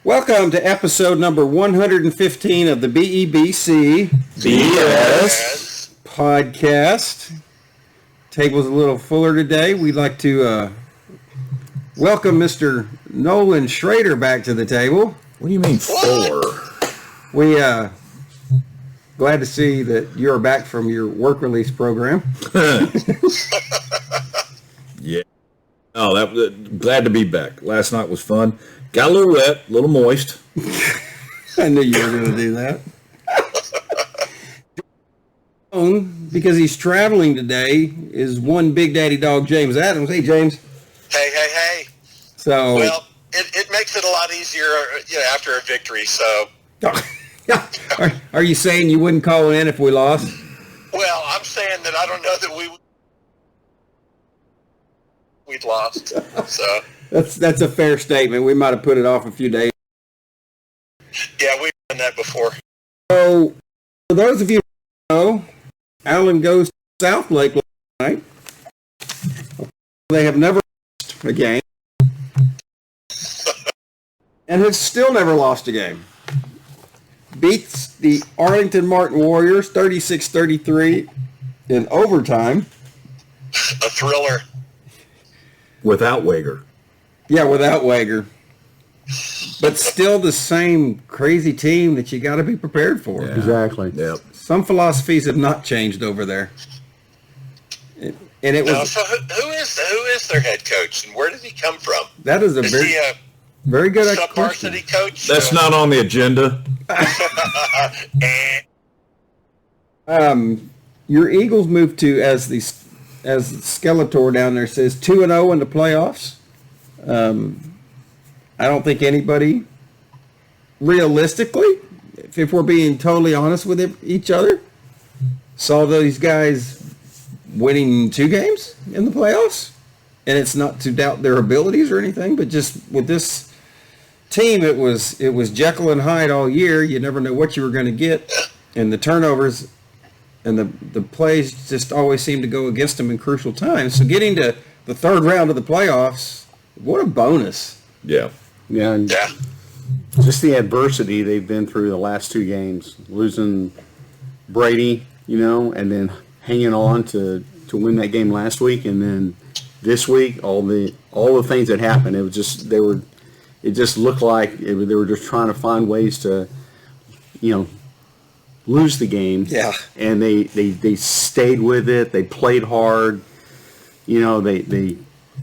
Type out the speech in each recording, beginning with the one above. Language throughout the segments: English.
Welcome to episode number 115 of the BEBC Bs Podcast. Table's a little fuller today. We'd like to welcome Mr. Nolan Schrader back to the table. What do you mean fuller? We glad to see that you're back from your work release program. Yeah. Oh, glad to be back. Last night was fun. Got a little wet, a little moist. I knew you were going to do that. Because he's traveling today is one Big Daddy Dog, James Adams. Hey, James. Hey. So, well, it makes it a lot easier, after a victory. So, are you saying you wouldn't call in if we lost? Well, I'm saying that I don't know that we'd lost. So that's a fair statement. We might have put it off a few days. Yeah, we've done that before. So, for those of you who know, Alan goes to South Lake last night. They have never lost a game. And have still never lost a game. Beats the Arlington Martin Warriors 36-33 in overtime. A thriller. Without Wager. Yeah, without Wager. But still the same crazy team that you got to be prepared for. Yeah. Exactly. Yep. Some philosophies have not changed over there. And it was. So who is their head coach, and where did he come from? That is is he a very good sub-varsity coach? That's not on the agenda. Your Eagles moved to, as Skeletor down there says, 2-0 in the playoffs. I don't think anybody, realistically, if we're being totally honest with each other, saw these guys winning 2 games in the playoffs. And it's not to doubt their abilities or anything, but just with this team, it was Jekyll and Hyde all year. You never know what you were going to get, and the turnovers and the plays just always seem to go against them in crucial times. So getting to the third round of the playoffs, what a bonus! Yeah. And just the adversity they've been through the last 2 games, losing Brady, and then hanging on to win that game last week, and then this week all the things that happened. It was just It just looked like they were just trying to find ways to, lose the game. Yeah. And they stayed with it. They played hard. They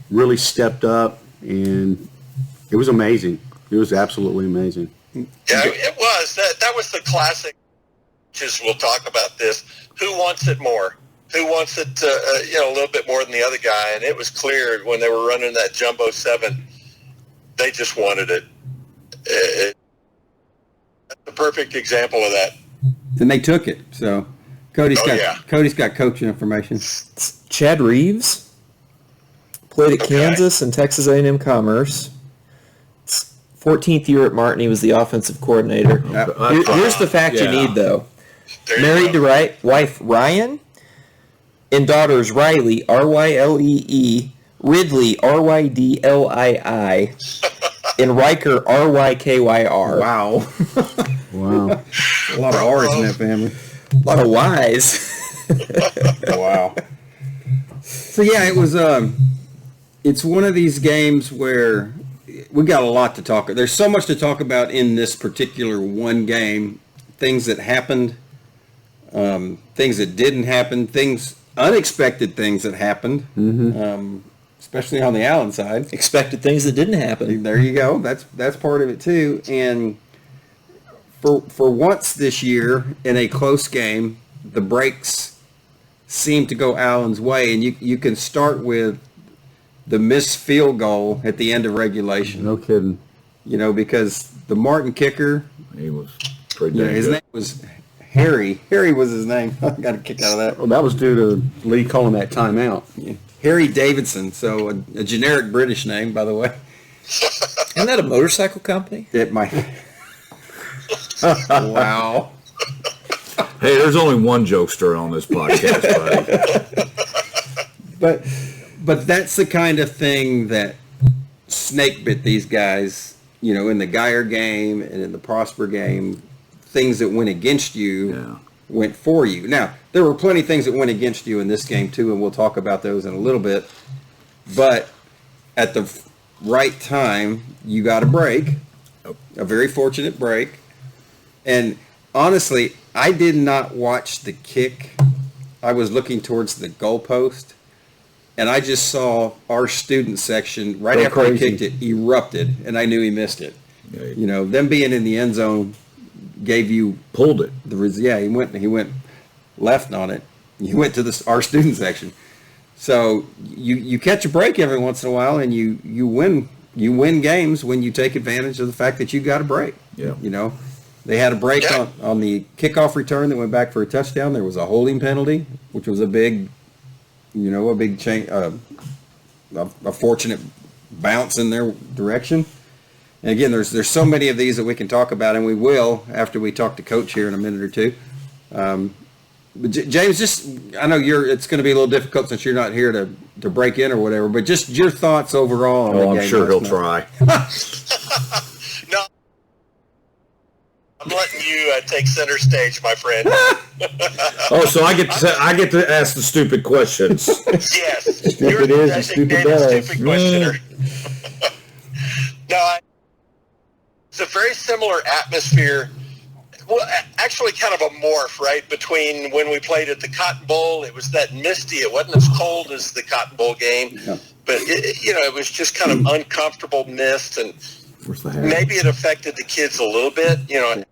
really stepped up, and it was amazing. It was absolutely amazing. Yeah, it was. That was the classic. Just we'll talk about this. Who wants it more? Who wants it a little bit more than the other guy? And it was clear when they were running that jumbo 7. They just wanted it. That's the perfect example of that. And they took it. So Cody's got coaching information. Chad Reeves played at Kansas and Texas A&M Commerce. 14th year at Martin. He was the offensive coordinator. Here's the fact you need, though. Married to wife Ryan and daughters Riley, R-Y-L-E-E, Ridley, R-Y-D-L-I-I, and Riker, R-Y-K-Y-R. Wow. Wow. A lot of R's in that family. A lot of Y's. Wow. So, yeah, it was, it's one of these games where we got a lot to talk about. There's so much to talk about in this particular one game. Things that happened, things that didn't happen, unexpected things that happened. Mm-hmm. Especially on the Allen side. Expected things that didn't happen. There you go. That's part of it too. And for once this year in a close game, the breaks seem to go Allen's way, and you can start with the missed field goal at the end of regulation. No kidding. Because the Martin kicker, He was pretty good. His name was Harry. Harry was his name. I got a kick out of that. Well, that was due to Lee calling that timeout. Yeah. Harry Davidson, so a generic British name, by the way. Isn't that a motorcycle company? It might. Wow. Hey, there's only one jokester on this podcast, buddy. But that's the kind of thing that snake bit these guys in the Geyer game and in the Prosper game, things that went against you went for you. Now, there were plenty of things that went against you in this game too, and we'll talk about those in a little bit. But at the right time, you got a break, a very fortunate break. And honestly, I did not watch the kick. I was looking towards the goalpost, and I just saw our student section right after he kicked it erupted, and I knew he missed it. Yeah. Them being in the end zone gave you Pulled it. he went left on it. He went to our student section. So you catch a break every once in a while, and you win games when you take advantage of the fact that you got a break. Yeah. They had a break on the kickoff return that went back for a touchdown. There was a holding penalty, which was a big change, a fortunate bounce in their direction. And again, there's so many of these that we can talk about, and we will after we talk to Coach here in a minute or two. But James, I know it's going to be a little difficult since you're not here to break in or whatever, but just your thoughts overall on the game. I'm sure he'll try. No, I'm letting you take center stage, my friend. Oh, so I get to ask the stupid questions. Yes, you're the designated stupid questioner. No, it's a very similar atmosphere. Well, actually kind of a morph, right, between when we played at the Cotton Bowl. It was that misty. It wasn't as cold as the Cotton Bowl game, but it was just kind of uncomfortable mist, and maybe it affected the kids a little bit. There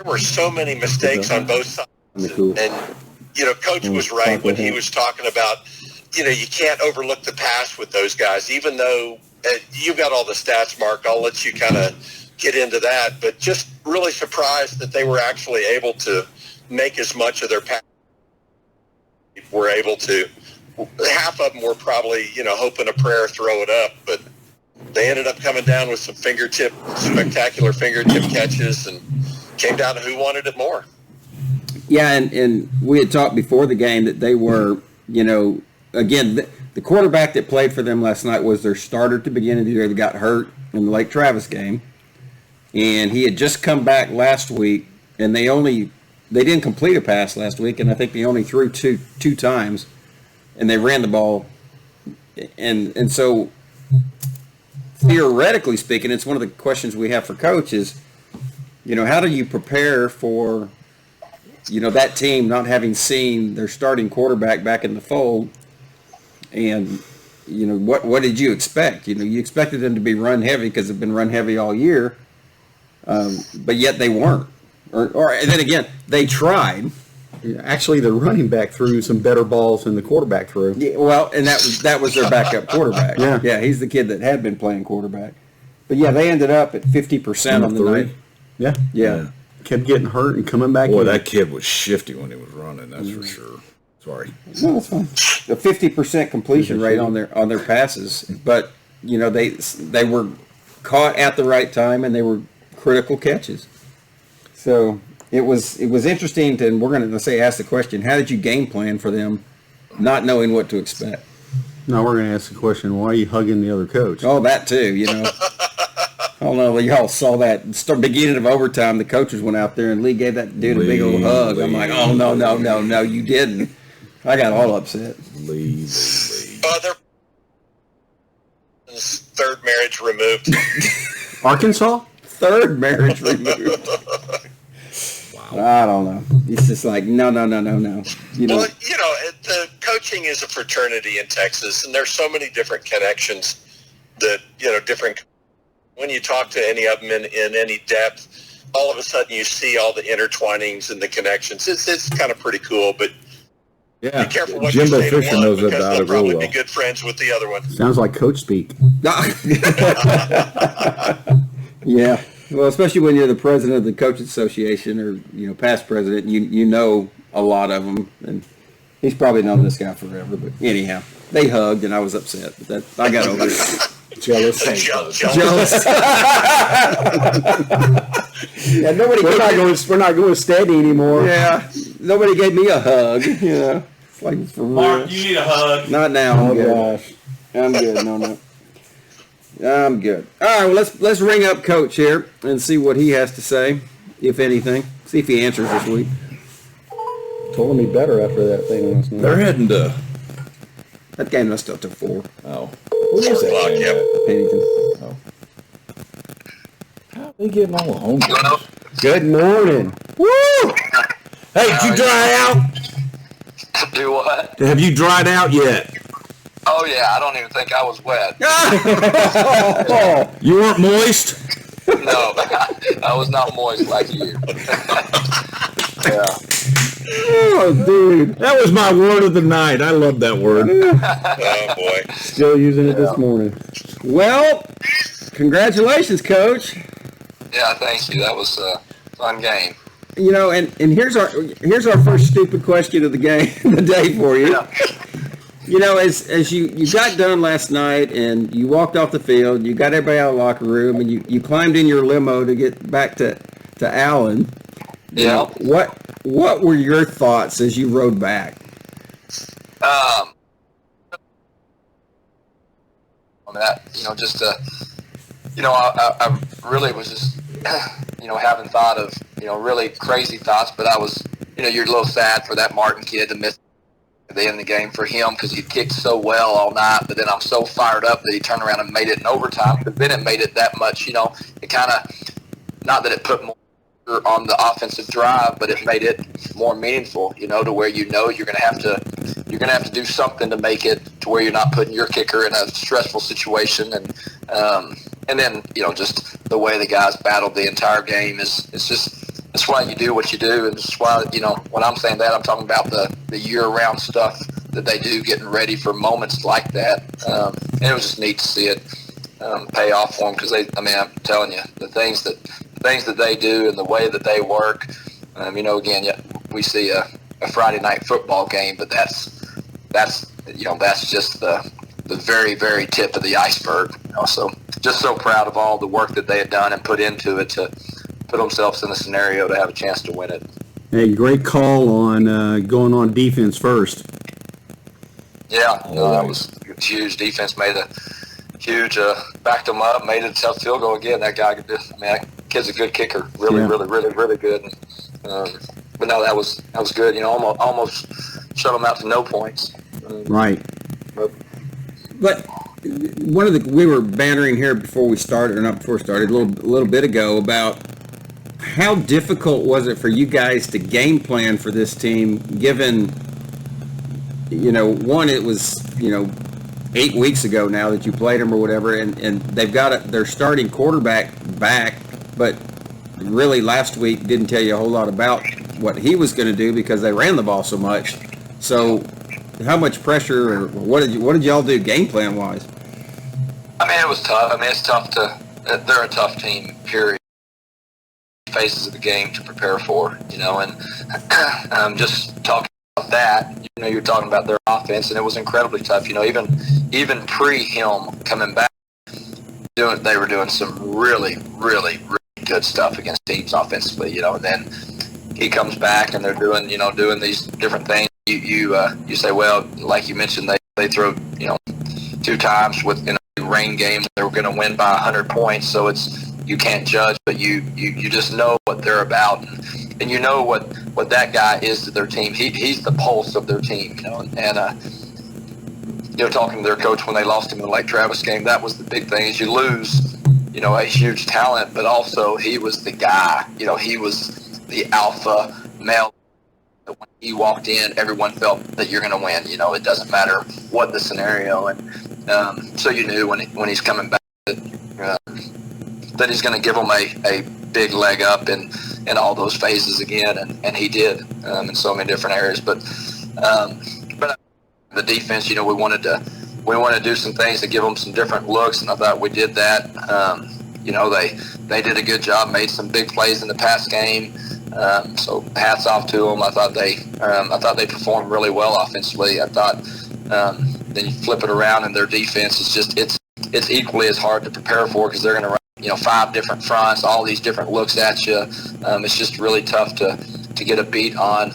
were so many mistakes on both sides, and Coach was right when he was talking about, you can't overlook the pass with those guys, even though you've got all the stats, Mark. I'll let you kind of get into that, but just really surprised that they were actually able to make as much of their pass. Were able to. Half of them were probably, hoping a prayer, throw it up, but they ended up coming down with some spectacular fingertip catches, and came down to who wanted it more. Yeah, and we had talked before the game that they were, again, the quarterback that played for them last night was their starter at the beginning of the year that got hurt in the Lake Travis game. And he had just come back last week, and they didn't complete a pass last week, and I think they only threw two times, and they ran the ball. And so, theoretically speaking, it's one of the questions we have for Coach is, how do you prepare for, that team not having seen their starting quarterback back in the fold? And, what did you expect? You expected them to be run heavy because they've been run heavy all year. But yet they weren't. And then again, they tried. Actually, the running back threw some better balls than the quarterback threw. Yeah, well, and that was their backup quarterback. Yeah, he's the kid that had been playing quarterback. But yeah, they ended up at 50% on the night. Yeah. Kept getting hurt and coming back. Boy, that kid was shifty when he was running. That's for sure. Sorry. No, that's fine. A 50% completion rate on their passes, but they were caught at the right time, and they were critical catches. So it was interesting, and we're going to ask the question: how did you game plan for them, not knowing what to expect? Now we're going to ask the question: why are you hugging the other coach? Oh, that too. I don't know if y'all saw that. Beginning of overtime, the coaches went out there, and Lee gave that dude a big old hug. I'm like, oh no, you didn't. I got all upset. Lee. Their third marriage removed. Arkansas? Third marriage removed. Wow. I don't know. It's just like, no. Well, the coaching is a fraternity in Texas, and there's so many different connections that, different. When you talk to any of them in any depth, all of a sudden you see all the intertwinings and the connections. It's kind of pretty cool, but yeah, be careful what Jimbo you say Fisher to one, knows because about they'll it probably real well. be good friends with the other one. Sounds like coach speak. Yeah. Well, especially when you're the president of the Coaches Association or, past president, you know a lot of them. And he's probably known this guy forever. But anyhow, they hugged, and I was upset. But I got over it. Jealous. Yeah, We're not going steady anymore. Yeah. Nobody gave me a hug, It's like, for Mark, real. you need a hug. Not now. Oh, I'm good. gosh. I'm good. No. I'm good. All right, well, let's ring up Coach here and see what he has to say, if anything. See if he answers this week. Told him he better after that thing last night. They're heading to. That game was still to 4. Oh. Where is that o'clock, game yep. at? Pennington. Oh. How are they getting all the home games? Good morning. Woo! Hey, did you dry out? Do what? Have you dried out yet? Oh yeah, I don't even think I was wet. You weren't moist? No, I was not moist like you. Yeah. Oh, dude. That was my word of the night. I love that word. Oh, boy. Still using it this morning. Well, congratulations, Coach. Yeah, thank you. That was a fun game. You know, and here's our first stupid question of the game, the day for you. Yeah. You know, as you got done last night and you walked off the field, you got everybody out of the locker room, and you climbed in your limo to get back to Allen. You Yeah. know, what were your thoughts as you rode back? On that, just I really was just, having thought of, really crazy thoughts, but I was, you're a little sad for that Martin kid to miss the end of the game for him because he kicked so well all night, but then I'm so fired up that he turned around and made it in overtime, but then it made it that much, it kind of, not that it put more on the offensive drive, but it made it more meaningful, to where you're going to have to do something to make it to where you're not putting your kicker in a stressful situation, and then just the way the guys battled the entire game it's why you do what you do, and it's why when I'm saying that, I'm talking about the year-round stuff that they do, getting ready for moments like that, and it was just neat to see it pay off for them because I'm telling you, the things that they do and the way that they work. Again, we see a Friday night football game, but that's just the very, very tip of the iceberg. So just so proud of all the work that they had done and put into it to put themselves in a scenario to have a chance to win it. Hey, great call on going on defense first. Yeah, that was huge. Defense made a huge, backed them up, made it a tough field goal again. That guy could do. That kid's a good kicker. Really, really good. But no, that was good. Almost shut them out to no points. Right. But we were bantering here before we started, or not before we started, a little bit ago about how difficult was it for you guys to game plan for this team, given, one, it was, 8 weeks ago now that you played them or whatever, and they've got their starting quarterback back, but really last week didn't tell you a whole lot about what he was going to do because they ran the ball so much. So how much pressure, or what did y'all do game plan wise? It was tough. It's tough they're a tough team, period. Phases of the game to prepare for, and just talking about that, you're talking about their offense, and it was incredibly tough. Even pre him coming back, they were doing some really, really, really good stuff against teams offensively, and then he comes back and they're doing these different things. You say, well, like you mentioned, they throw 2 times with a rain game they were going to win by 100 points, so you can't judge, but you just know what they're about, and you know what that guy is to their team. He's the pulse of their team, and talking to their coach when they lost him in the Lake Travis game, that was the big thing, is you lose a huge talent, but also he was the guy. He was the alpha male. When he walked in, everyone felt that you're going to win. It doesn't matter what the scenario, and so you knew when he's coming back that he's going to give them a big leg up in all those phases again, and he did in so many different areas. But the defense, we wanted to do some things to give them some different looks, and I thought we did that. They did a good job, made some big plays in the pass game. So hats off to them. I thought they performed really well offensively. I thought then you flip it around, and their defense is just it's equally as hard to prepare for because they're going to run 5 different fronts, all these different looks at you. It's just really tough to get a beat on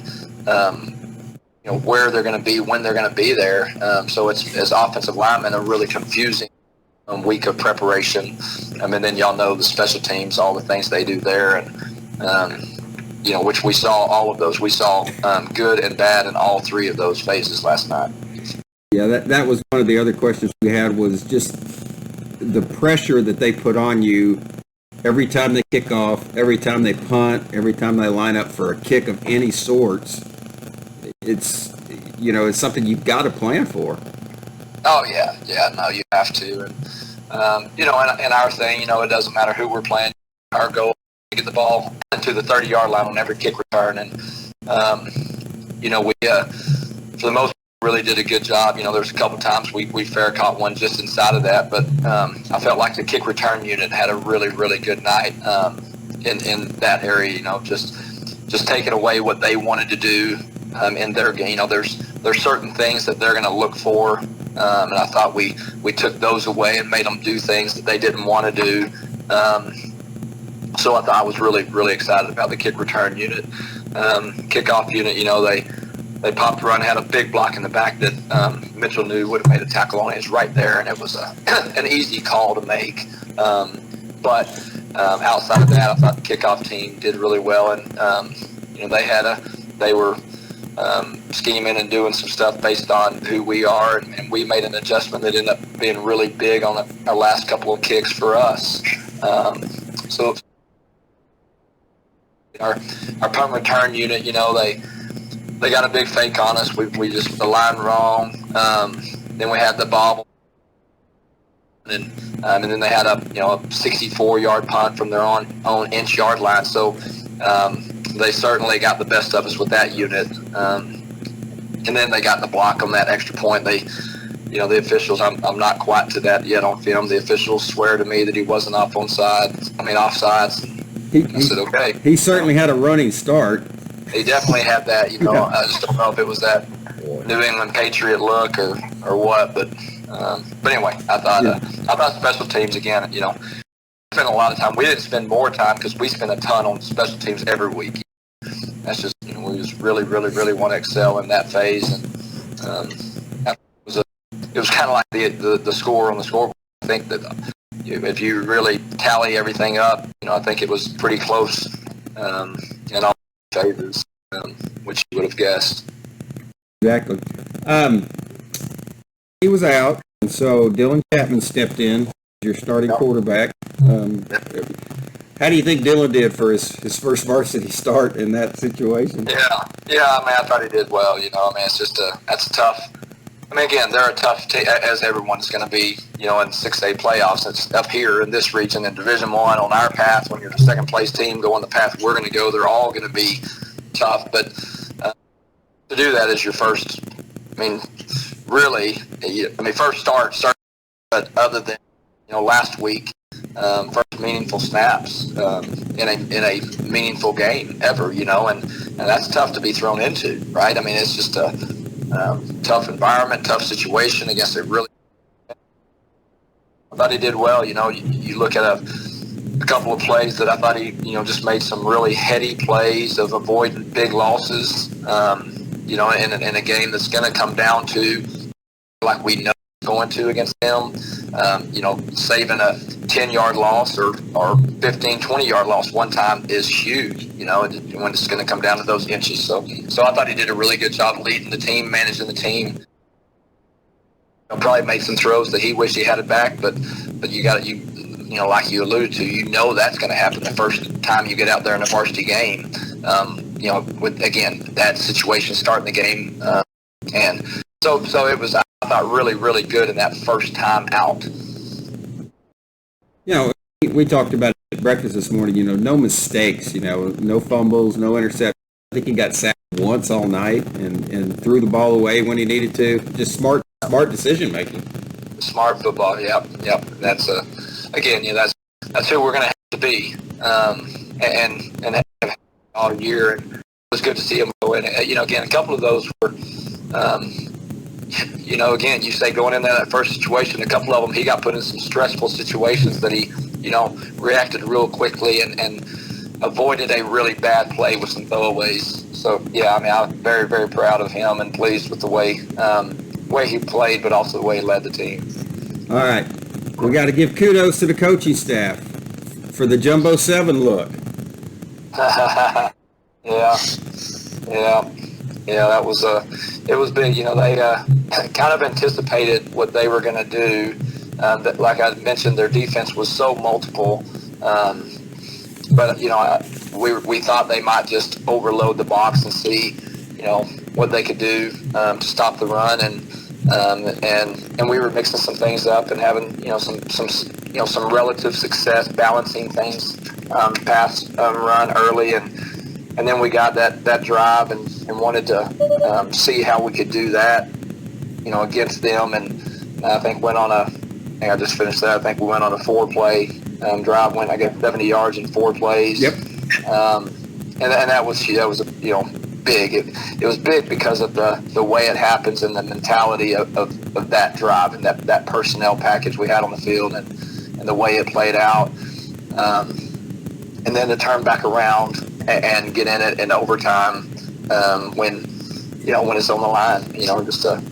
where they're going to be, when they're going to be there. So it's, as offensive linemen, are really confusing week of preparation. And then y'all know the special teams, all the things they do there, and which we saw all of those. We saw good and bad in all three of those phases last night. Yeah, that was one of the other questions we had, was just the pressure that they put on you every time they kick off, every time they punt, every time they line up for a kick of any sorts. It's something you've got to plan for. Oh yeah, no, you have to, and and our thing, it doesn't matter who we're playing. Our goal is to get the ball to the 30-yard line on every kick return, and we for the most part really did a good job. There's a couple times we fair caught one just inside of that, but I felt like the kick return unit had a really, really good night in that area. Just taking away what they wanted to do in their game. There's certain things that they're going to look for, and I thought we took those away and made them do things that they didn't want to do. So I thought I was really, really excited about the kick return unit. Kickoff unit, they popped run, had a big block in the back that Mitchell knew would have made a tackle on it. It's right there, and it was an easy call to make. But outside of that, I thought the kickoff team did really well, and they were scheming and doing some stuff based on who we are, and we made an adjustment that ended up being really big on our last couple of kicks for us. So our punt return unit, they got a big fake on us. We just aligned wrong. Then we had the bobble, and then they had a 64-yard punt from their own inch yard line. So they certainly got the best of us with that unit. And then they got the block on that extra point. The officials, I'm not quite to that yet on film. The officials swear to me that he wasn't offsides. I said, okay. He certainly had a running start. He definitely had that, I just don't know if it was that New England Patriot look or what, but anyway, I thought special teams again, spent a lot of time. We didn't spend more time because we spend a ton on special teams every week. That's just, we just really, really, really want to excel in that phase, and it was kind of like the score on the scoreboard. I think that if you really tally everything up, I think it was pretty close in all phases, which you would have guessed. Exactly. He was out, and so Dylan Chapman stepped in, your starting quarterback. How do you think Dylan did for his first varsity start in that situation? Yeah. I thought he did well. It's just that's tough. Again, they're a tough team, as everyone's going to be, in 6A playoffs. It's up here in this region in Division I on our path. When you're the second place team going the path we're going to go, they're all going to be tough. But to do that is your first, first start. But other than, last week, first meaningful snaps in a meaningful game ever, and that's tough to be thrown into, right? It's just a tough environment, tough situation against a really. I thought he did well. You look at a couple of plays that I thought he, just made some really heady plays of avoiding big losses. In a game that's going to come down to, like we know it's going to against them. Saving a 10-yard loss or 15, 20-yard loss one time is huge, when it's going to come down to those inches. So I thought he did a really good job leading the team, managing the team. Probably made some throws that he wished he had it back, but you got to, like you alluded to, that's going to happen the first time you get out there in a varsity game. With, again, that situation starting the game. And so it was, I thought, really, really good in that first time out. We talked about it at breakfast this morning, no mistakes, no fumbles, no interceptions. I think he got sacked once all night and threw the ball away when he needed to. Just smart decision making. Smart football, yep. That's that's who we're going to have to be, and have all year. And it was good to see him go in. Again, a couple of those were, again, you say going in that first situation, a couple of them he got put in some stressful situations that he, reacted real quickly and avoided a really bad play with some throwaways. So I'm very, very proud of him and pleased with the way he played, but also the way he led the team. All right. We got to give kudos to the coaching staff for the Jumbo 7 look. Yeah, that was it was big. You know, they kind of anticipated what they were going to do. That, like I mentioned, their defense was so multiple. But you know, we thought they might just overload the box and see, you know, what they could do to stop the run, and we were mixing some things up and having, you know, some relative success balancing things, pass run early, and then we got that drive and wanted to see how we could do that, you know, against them. And I think I just finished that. I think we went on a 4-play drive. Went, I got 70 yards in 4 plays. Yep. And that was you know, big. It was big because of the way it happens and the mentality of that drive and that personnel package we had on the field and the way it played out. And then to turn back around and get in it in overtime when it's on the line, you know, just to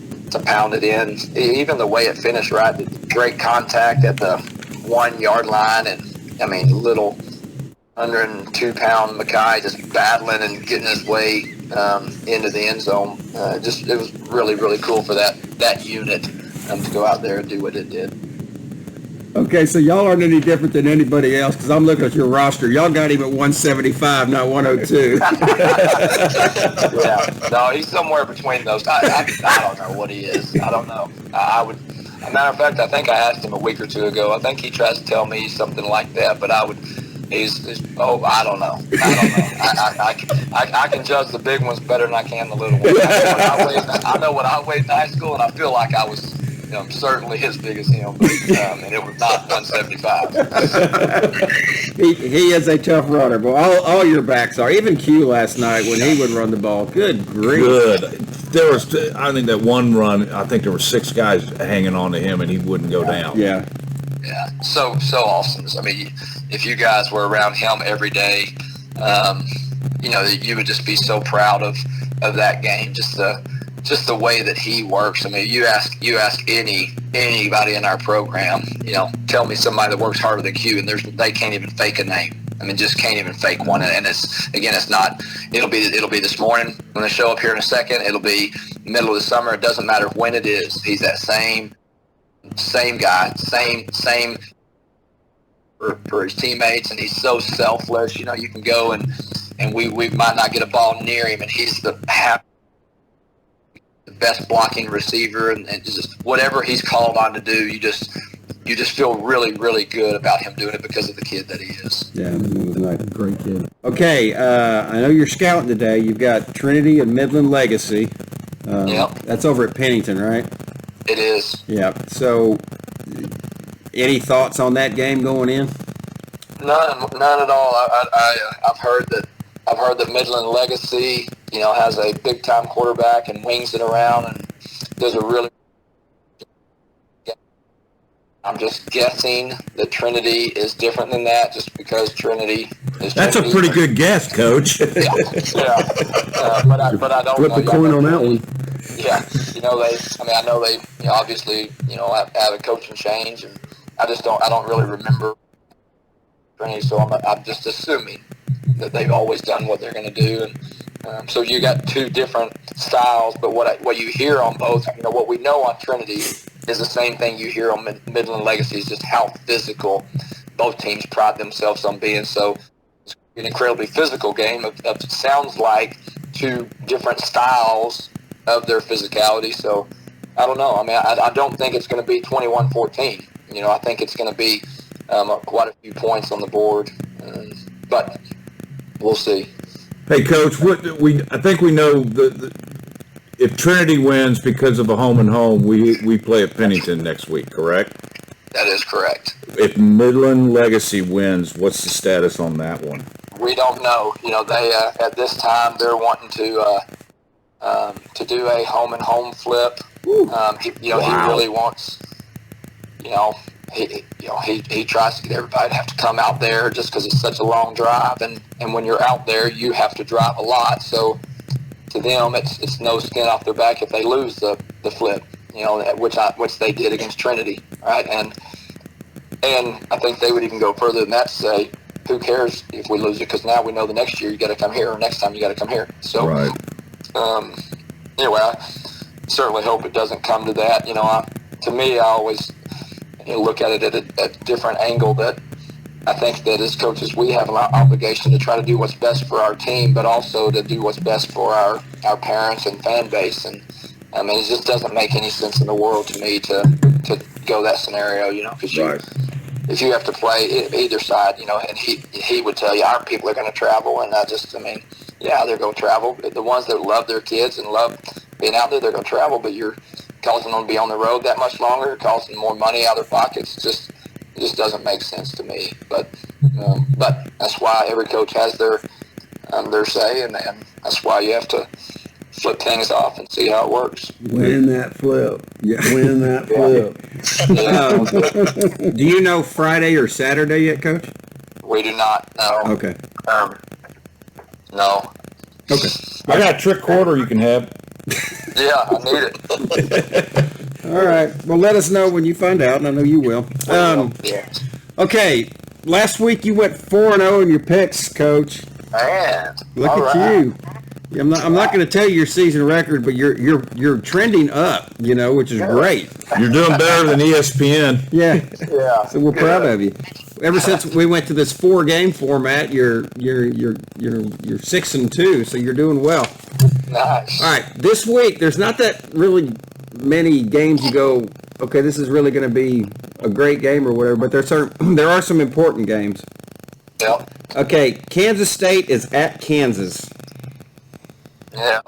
pound it in. Even the way it finished, right? Great contact at the 1-yard line, and I mean, little 102-pound Mackay just battling and getting his way into the end zone. It was really, really cool for that unit to go out there and do what it did. Okay, so y'all aren't any different than anybody else because I'm looking at your roster. Y'all got him at 175, not 102. Yeah, no, he's somewhere between those. I don't know what he is. I don't know. I would. As a matter of fact, I think I asked him a week or two ago. I think he tries to tell me something like that, but I don't know. I can judge the big ones better than I can the little ones. I know what I weighed in high school, and I feel like I was, you know, certainly as big as him, but, and it was not 175. He is a tough runner, but all your backs are. Even Q last night when he would run the ball. Good grief. Good. There was, I think that one run, I think there were 6 guys hanging on to him, and he wouldn't go down. Yeah. Yeah, so awesome. I mean, if you guys were around him every day, you know, you would just be so proud of that game. Just the way that he works. I mean, you ask anybody in our program, you know, tell me somebody that works harder than Q, and they can't even fake a name. I mean, just can't even fake one. And it's not. It'll be this morning when they show up here in a second. It'll be middle of the summer. It doesn't matter when it is. He's that same guy, same for his teammates, and he's so selfless. You know, you can go and we might not get a ball near him, and he's the best blocking receiver, and just whatever he's called on to do, you just feel really, really good about him doing it because of the kid that he is. Yeah, he was a great kid. Okay, I know you're scouting today. You've got Trinity and Midland Legacy. Yep. That's over at Pennington, right? It is. Yeah. So, any thoughts on that game going in? None at all. I've heard that Midland Legacy, you know, has a big time quarterback and wings it around and does a really. I'm just guessing that Trinity is different than that, just because Trinity is. That's Trinity. a pretty good guess, Coach. Yeah. But I don't Flip know. the coin on that one. Yeah, you know, I know they, you know, obviously, you know, have a coaching change, and I don't really remember Trinity, so I'm just assuming that they've always done what they're going to do, and so you got 2 different styles, but what you hear on both, you know, what we know on Trinity is the same thing you hear on Midland Legacy, is just how physical both teams pride themselves on being. So it's an incredibly physical game. It sounds like 2 different styles of their physicality. So I don't know. I mean, I don't think it's going to be 21-14. You know, I think it's going to be quite a few points on the board, but we'll see. Hey, Coach, I think we know if Trinity wins because of a home and home, we play at Pennington next week, correct? That is correct. If Midland Legacy wins, what's the status on that one? We don't know. You know, they at this time they're wanting to do a home and home flip. He really wants. He tries to get everybody to have to come out there just because it's such a long drive, and when you're out there, you have to drive a lot. So to them, it's no skin off their back if they lose the flip. You know, which they did against Trinity, right? And And I think they would even go further than that to say, who cares if we lose it? Because now we know the next year you got to come here, or next time you got to come here. So, Right. Anyway, I certainly hope it doesn't come to that. To me, I always look at it at a different angle. That I think that as coaches, we have an obligation to try to do what's best for our team, but also to do what's best for our parents and fan base. And I mean, it just doesn't make any sense in the world to me to go that scenario. Because Right. if you have to play either side, and he would tell you our people are going to travel, and yeah, they're going to travel. The ones that love their kids and love being out there, they're going to travel, but you're causing them to be on the road that much longer, causing more money out of their pockets. It just doesn't make sense to me. But that's why every coach has their say, and that's why you have to flip things off and see how it works. Win that flip. Yeah. Win that flip. Do you know Friday or Saturday yet, Coach? We do not know. Okay. No. Okay. I got a trick quarter you can have. Yeah, I need it. All right. Well, let us know when you find out, and I know you will. Yeah. Okay. Last week you went 4-0 in your picks, Coach. Man. Look all at right. you. I'm not going to tell you your season record, but you're trending up, which is great. You're doing better than ESPN. Yeah. Yeah. So we're proud of you. Ever since we went to this 4-game format, you're 6-2, so you're doing well. Nice. All right, this week there's not that really many games you go, okay, this is really going to be a great game or whatever, but there are some important games. Yep. Okay, Kansas State is at Kansas. Yeah.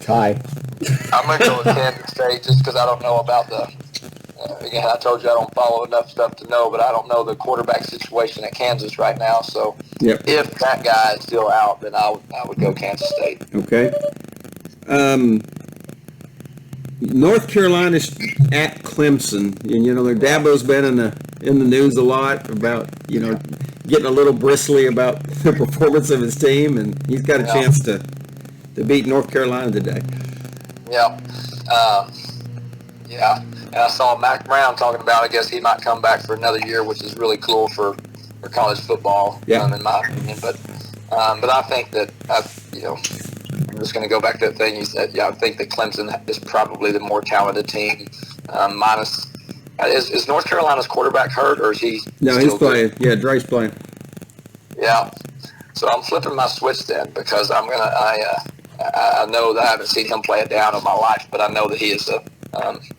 Tie. I'm going to go with Kansas State just because I don't know about again, I told you I don't follow enough stuff to know, but I don't know the quarterback situation at Kansas right now. So Yep. if that guy is still out, then I would go Kansas State. Okay. North Carolina's at Clemson, and their Dabo's been in the news a lot about getting a little bristly about the performance of his team, and he's got a chance to beat North Carolina today. Yep. Yeah. And I saw Mac Brown talking about, I guess he might come back for another year, which is really cool for college football, in my opinion. But I think that, I'm just going to go back to that thing you said. Yeah, I think that Clemson is probably the more talented team, minus is North Carolina's quarterback hurt, or is he? No, he's playing. Yeah, Dre's playing. Yeah. So I'm flipping my switch then, because I know that I haven't seen him play it down in my life, but I know that he is a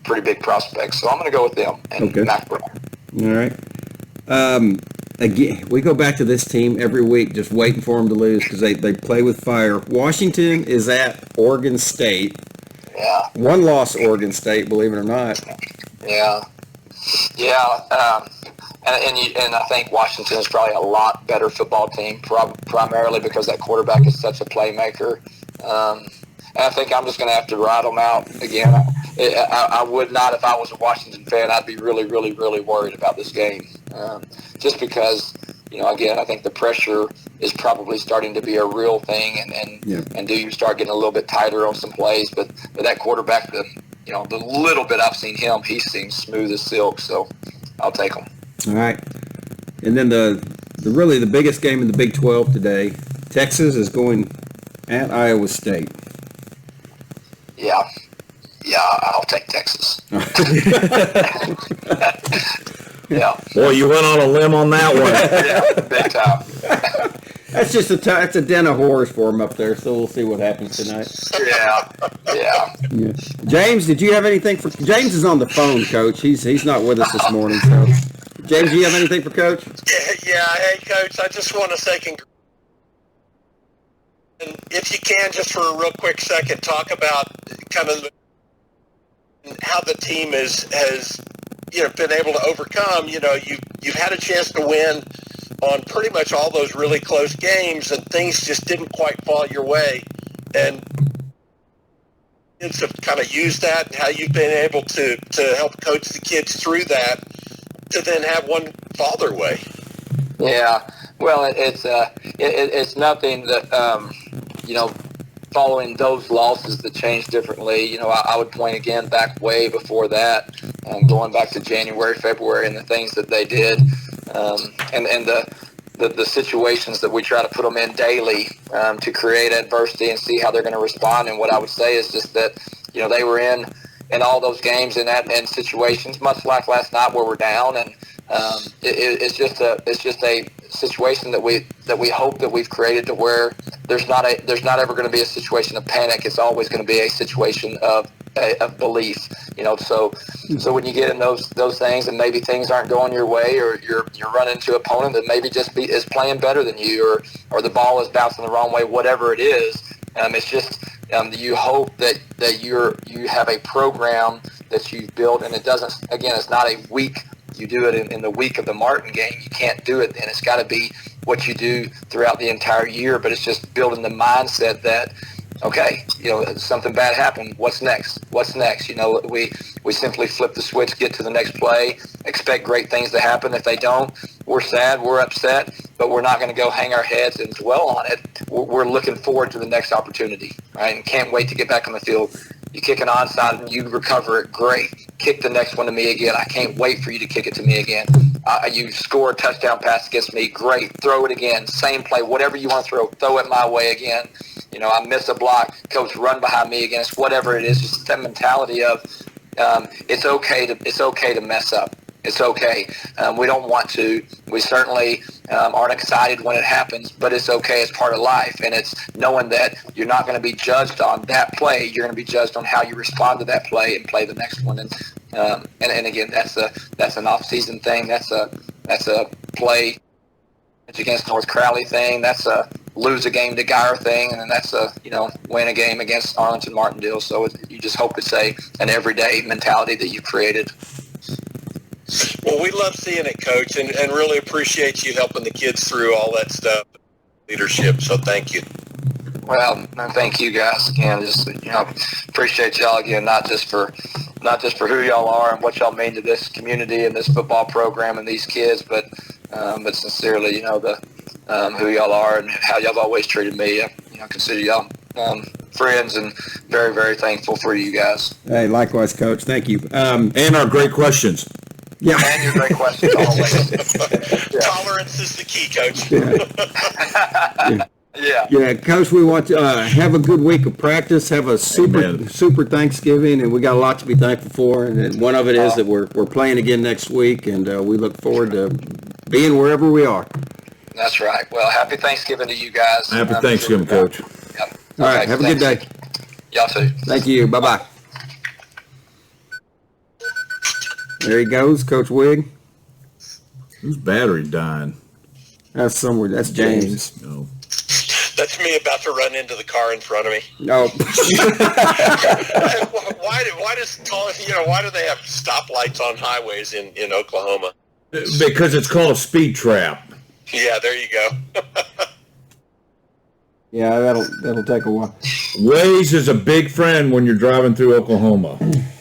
pretty big prospect. So I'm going to go with them and Mac Brown. All right. Again, we go back to this team every week just waiting for them to lose because they play with fire. Washington is at Oregon State. Yeah. One-loss Oregon State, believe it or not. Yeah. Yeah. And I think Washington is probably a lot better football team, primarily because that quarterback is such a playmaker. And I think I'm just going to have to ride them out again. I would not, if I was a Washington fan, I'd be really, really, really worried about this game. Just because, again, I think the pressure is probably starting to be a real thing, and do you start getting a little bit tighter on some plays? But that quarterback, the little bit I've seen him, he seems smooth as silk. So I'll take him. All right. And then the biggest game in the Big 12 today, Texas is going at Iowa State. Yeah, I'll take Texas. Yeah. Boy, you went on a limb on that one. Yeah, big time. That's just it's a den of horrors for them up there, so we'll see what happens tonight. Yeah. James, did you have anything for James is on the phone, Coach. He's not with us this morning, so James, do you have anything for Coach? Yeah. Hey, Coach, I just want to say and if you can, just for a real quick second, talk about kind of how the team has been able to overcome. You've had a chance to win on pretty much all those really close games, and things just didn't quite fall your way. And kids have kind of used that, and how you've been able to help coach the kids through that to then have one fall their way. Yeah. Well, it's nothing that following those losses that changed differently. I would point again back way before that. going back to January, February, and the things that they did, and the situations that we try to put them in daily to create adversity and see how they're going to respond. And what I would say is just that, they were in all those games and situations, much like last night where we're down, and it's just a situation that we hope that we've created to where there's not ever going to be a situation of panic. It's always going to be a situation of belief, so when you get in those things and maybe things aren't going your way, or you're running into an opponent that maybe is playing better than you, or the ball is bouncing the wrong way, whatever it is, it's just you hope that you have a program that you've built, and it's not a week. You do it in the week of the Martin game. You can't do it then. It's got to be what you do throughout the entire year, but it's just building the mindset that, okay, something bad happened. What's next? We simply flip the switch, get to the next play, expect great things to happen. If they don't, we're sad, we're upset, but we're not going to go hang our heads and dwell on it. We're looking forward to the next opportunity, right? And can't wait to get back on the field. You kick an onside and you recover it, great. Kick the next one to me again. I can't wait for you to kick it to me again. You score a touchdown pass against me, great. Throw it again, same play, whatever you want to throw it my way again. I miss a block, coach, run behind me again. It's whatever it is, just that mentality of it's okay to mess up. It's okay. We don't want to. We certainly aren't excited when it happens, but it's okay. It's part of life, and it's knowing that you're not going to be judged on that play. You're going to be judged on how you respond to that play and play the next one. And again, that's an off-season thing. That's a play against North Crowley thing. That's a lose a game to Geyer thing, and then that's a win a game against Arlington Martin deal. So you just hope it's an everyday mentality that you've created. Well, we love seeing it, Coach, and really appreciate you helping the kids through all that stuff, leadership. So thank you. Well, thank you guys again. Just appreciate y'all again, not just for who y'all are and what y'all mean to this community and this football program and these kids, but sincerely, who y'all are and how y'all have always treated me. I consider y'all friends, and very, very thankful for you guys. Hey, likewise, Coach. Thank you. And our great questions. Yeah. And your great questions always. Tolerance is the key, Coach. Yeah, Coach, we want to have a good week of practice, have a super Thanksgiving, and we got a lot to be thankful for. And one of it is that we're playing again next week, and we look forward to being wherever we are. That's right. Well, happy Thanksgiving to you guys. Happy Thanksgiving, Coach. Yep. All right, have a good day. Y'all too. Thank you. Bye-bye. There he goes, Coach Wig. Whose battery dying? That's somewhere. That's James. No. That's me about to run into the car in front of me. No. Why do they have stoplights on highways in Oklahoma? Because it's called a speed trap. Yeah, there you go. Yeah, that'll take a while. Waze is a big friend when you're driving through Oklahoma.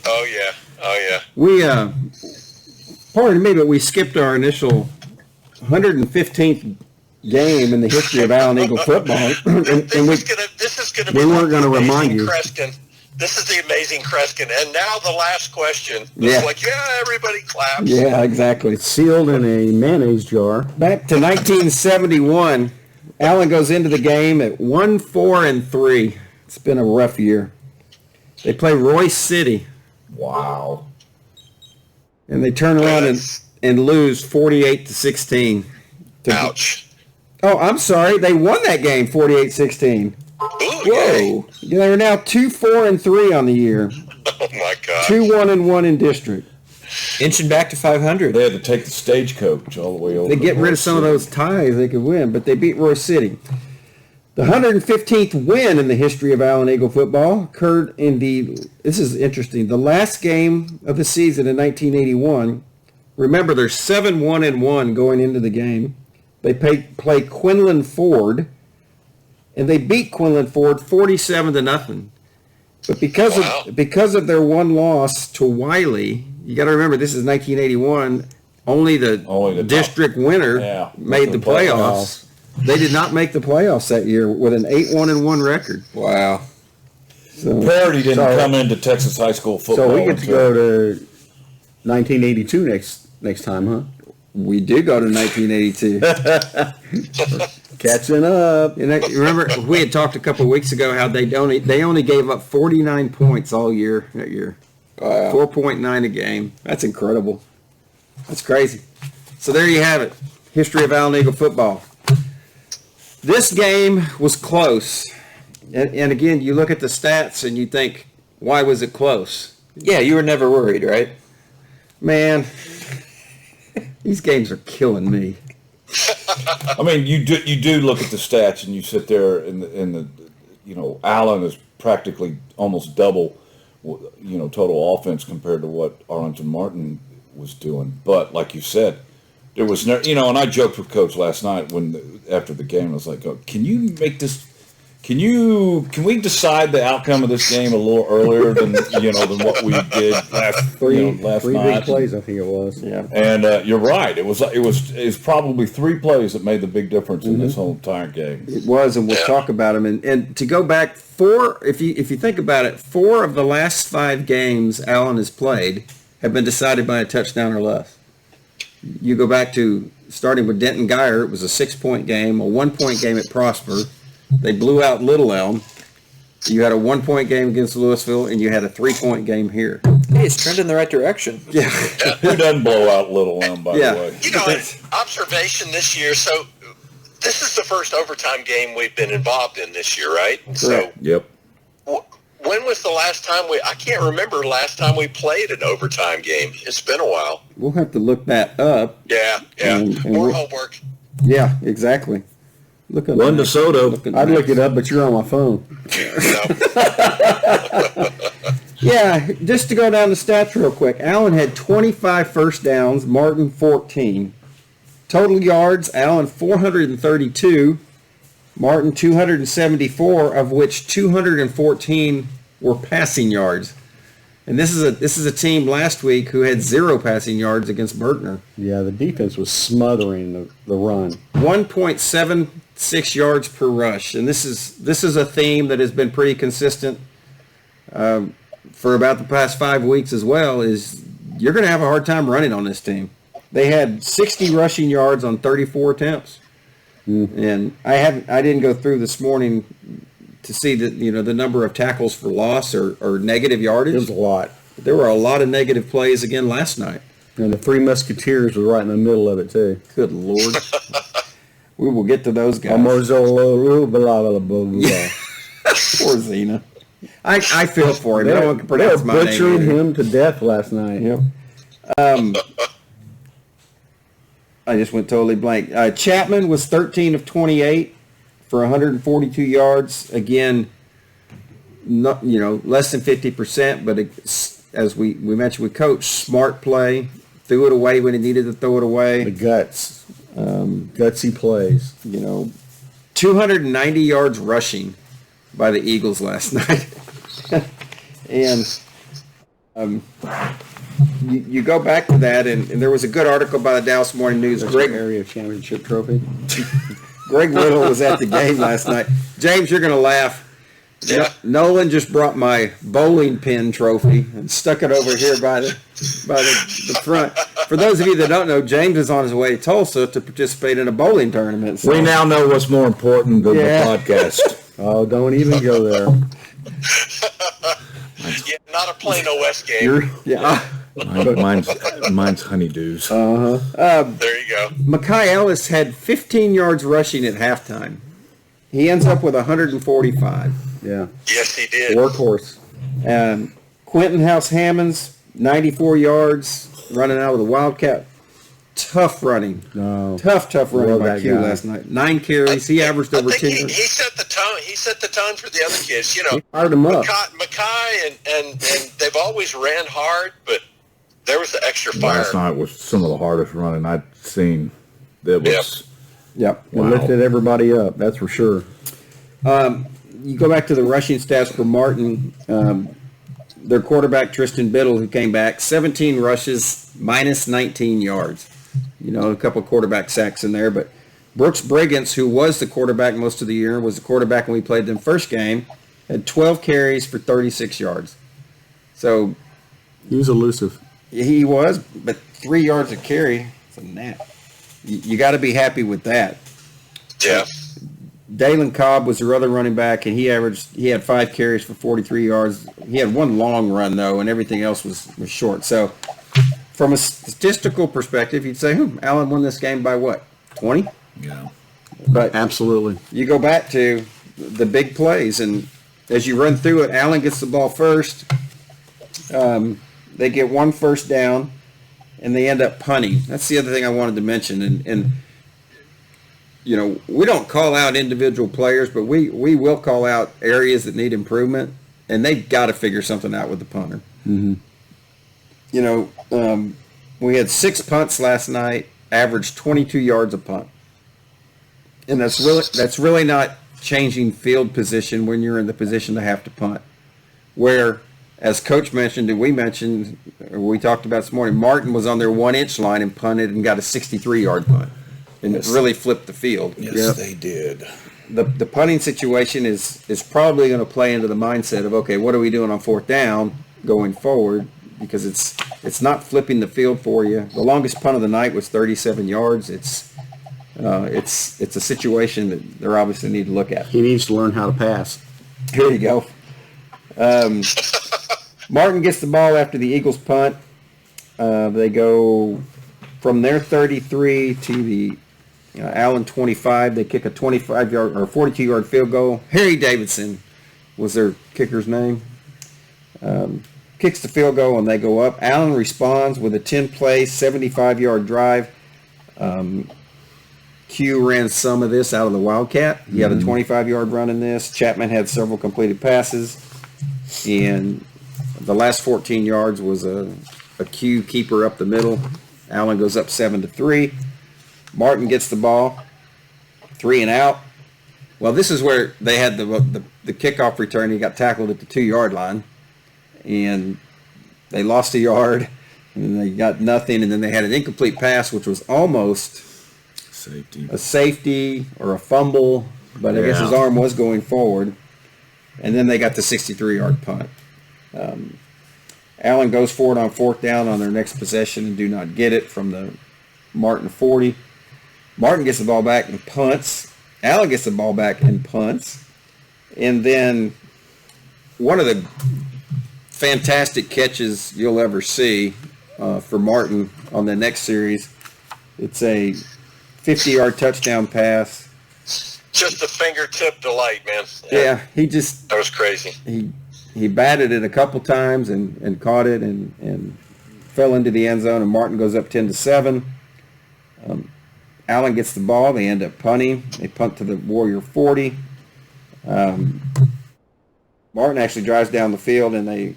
Oh yeah. We pardon me, but we skipped our initial 115th game in the history of Allen Eagle football, This is going to be. We weren't going to remind you. Kreskin. This is the amazing Kreskin, and now the last question. Yeah. It's like, everybody claps. Yeah, exactly. Sealed in a mayonnaise jar. Back to 1971, Allen goes into the game at 1-4-3. It's been a rough year. They play Royce City. Wow. And they turn around and lose 48-16. Ouch. Oh, I'm sorry. They won that game 48-16. Whoa. They are now 2-4-3 on the year. Oh my God. 2-1-1 in district. Inching back to 500. They had to take the stagecoach all the way over. They get rid of some of those ties they could win, but they beat Royce City. The 115th win in the history of Allen Eagle football occurred this is interesting, the last game of the season in 1981. Remember, they're 7-1-1 going into the game. They play Quinlan Ford, and they beat Quinlan Ford 47-0. But because of their one loss to Wiley, you got to remember this is 1981. Only the district winner made the playoffs. They did not make the playoffs that year with an 8-1-1 record. Wow. So, Parity didn't come into Texas high school football. So we get to go to 1982 next time, huh? We did go to 1982. Catching up. And you remember we had talked a couple of weeks ago how they only gave up 49 points all year that year. Wow. 4.9 a game. That's incredible. That's crazy. So there you have it. History of Allen Eagle football. This game was close. And again, you look at the stats and you think, why was it close? Yeah, you were never worried, right? Man, these games are killing me. I mean, you do look at the stats and you sit there and Allen is practically almost double, total offense compared to what Arlington Martin was doing. But like you said, there was no, and I joked with Coach last night after the game. I was like, oh, can you make this? Can we decide the outcome of this game a little earlier than what we did last Three night? big plays, I think it was. Yeah. And you're right. It was probably 3 plays that made the big difference in this whole entire game. It was, and we'll talk about them. And to go back, if you think about it, 4 of the last 5 games Allen has played have been decided by a touchdown or less. You go back to starting with Denton Geyer, it was a 6-point game, a 1-point game at Prosper. They blew out Little Elm. You had a 1-point game against Louisville, and you had a 3-point game here. Hey, it's trending in the right direction. Yeah. Who doesn't blow out Little Elm, by the way? Observation this year. So this is the first overtime game we've been involved in this year, right? So Yep. when was the last time I can't remember the last time we played an overtime game. It's been a while. We'll have to look that up. Yeah. And More homework. Yeah, exactly. Look at One DeSoto. I'd look it up, but you're on my phone. Yeah, just to go down the stats real quick. Allen had 25 first downs, Martin 14. Total yards, Allen 432, Martin 274, of which 214 were passing yards. And this is a team last week who had 0 passing yards against Berkner. Yeah, the defense was smothering the run. 1.76 yards per rush, and this is a theme that has been pretty consistent for about the past 5 weeks as well. Is you're going to have a hard time running on this team. They had 60 rushing yards on 34 attempts, and I didn't go through this morning to see the number of tackles for loss or negative yardage. It was a lot. There were a lot of negative plays again last night. And the Three Musketeers was right in the middle of it, too. Good Lord. We will get to those guys. Poor Zena. I feel for him. No one can They were pronounce my name. butchering either. him to death last night. Yep. I just went totally blank. Chapman was 13 of 28 for 142 yards. Again, not less than 50%, but as we mentioned with Coach, smart play. Threw it away when he needed to throw it away. The guts. Gutsy plays. 290 yards rushing by the Eagles last night. And you go back to that, and there was a good article by the Dallas Morning News. Greg area championship trophy. Greg Little was at the game last night. James, you're going to laugh. Yeah. Nolan just brought my bowling pin trophy and stuck it over here by the front. For those of you that don't know, James is on his way to Tulsa to participate in a bowling tournament. So. We now know what's more important than the podcast. Oh, don't even go there. Yeah, not a plain OS game. Mine's honeydews. There you go. Mekhi Ellis had 15 yards rushing at halftime. He ends up with 145. Yeah. Yes, he did. Workhorse. Quentin House Hammonds, 94 yards, running out with a Wildcat. Tough running. No. Tough running Love by that Q guy. last night. 9 carries. He averaged over 10 he yards. set the tone. He set the tone for the other kids. He fired him up. Mackay and they've always ran hard, but there was the extra fire. Last night was some of the hardest running I'd seen. That was Yep. It lifted everybody up, that's for sure. You go back to the rushing stats for Martin. Their quarterback, Tristan Biddle, who came back, 17 rushes, minus 19 yards. A couple of quarterback sacks in there. But Brooks Brigance, who was the quarterback most of the year, was the quarterback when we played them first game, had 12 carries for 36 yards. So He was elusive. He was, but 3 yards of carry, it's a nap. You got to be happy with that. Yeah. Dalen Cobb was their other running back, and he had 5 carries for 43 yards. He had one long run, though, and everything else was short. So from a statistical perspective, you'd say, Allen won this game by what, 20? Yeah. But Absolutely. you go back to the big plays, and as you run through it, Allen gets the ball first. They get 1 first down, and they end up punting. That's the other thing I wanted to mention. And we don't call out individual players, but we will call out areas that need improvement, and they've got to figure something out with the punter. Mm-hmm. We had 6 punts last night, averaged 22 yards a punt. And that's really not changing field position when you're in the position to have to punt. Where, as Coach mentioned, and we talked about this morning, Martin was on their 1-inch line and punted and got a 63-yard punt. And it really flipped the field. Yes, they did. The punting situation is probably going to play into the mindset of, okay, what are we doing on 4th down going forward? Because it's not flipping the field for you. The longest punt of the night was 37 yards. It's a situation that they obviously need to look at. He needs to learn how to pass. Here you go. Martin gets the ball after the Eagles punt. They go from their 33 to the Allen 25. They kick a 25-yard or 42-yard field goal. Harry Davidson was their kicker's name. Kicks the field goal and they go up. Allen responds with a 10-play, 75-yard drive. Q ran some of this out of the Wildcat. He had a 25-yard run in this. Chapman had several completed passes. And the last 14 yards was a Q keeper up the middle. Allen goes up 7-3. Martin gets the ball, 3 and out. Well, this is where they had the kickoff return. He got tackled at the 2-yard line. And they lost a yard. And then they got nothing. And then they had an incomplete pass, which was almost a safety or a fumble, but I guess his arm was going forward. And then they got the 63-yard punt. Allen goes for it on 4th down on their next possession and do not get it from the Martin 40. Martin gets the ball back and punts. Allen gets the ball back and punts. And then one of the fantastic catches you'll ever see for Martin on the next series, it's a 50-yard touchdown pass. Just a fingertip delight, man. Yeah, that was crazy. He batted it a couple times and caught it and fell into the end zone, and Martin goes up 10-7. Allen gets the ball. They end up punting. They punt to the Warrior 40. Martin actually drives down the field, and they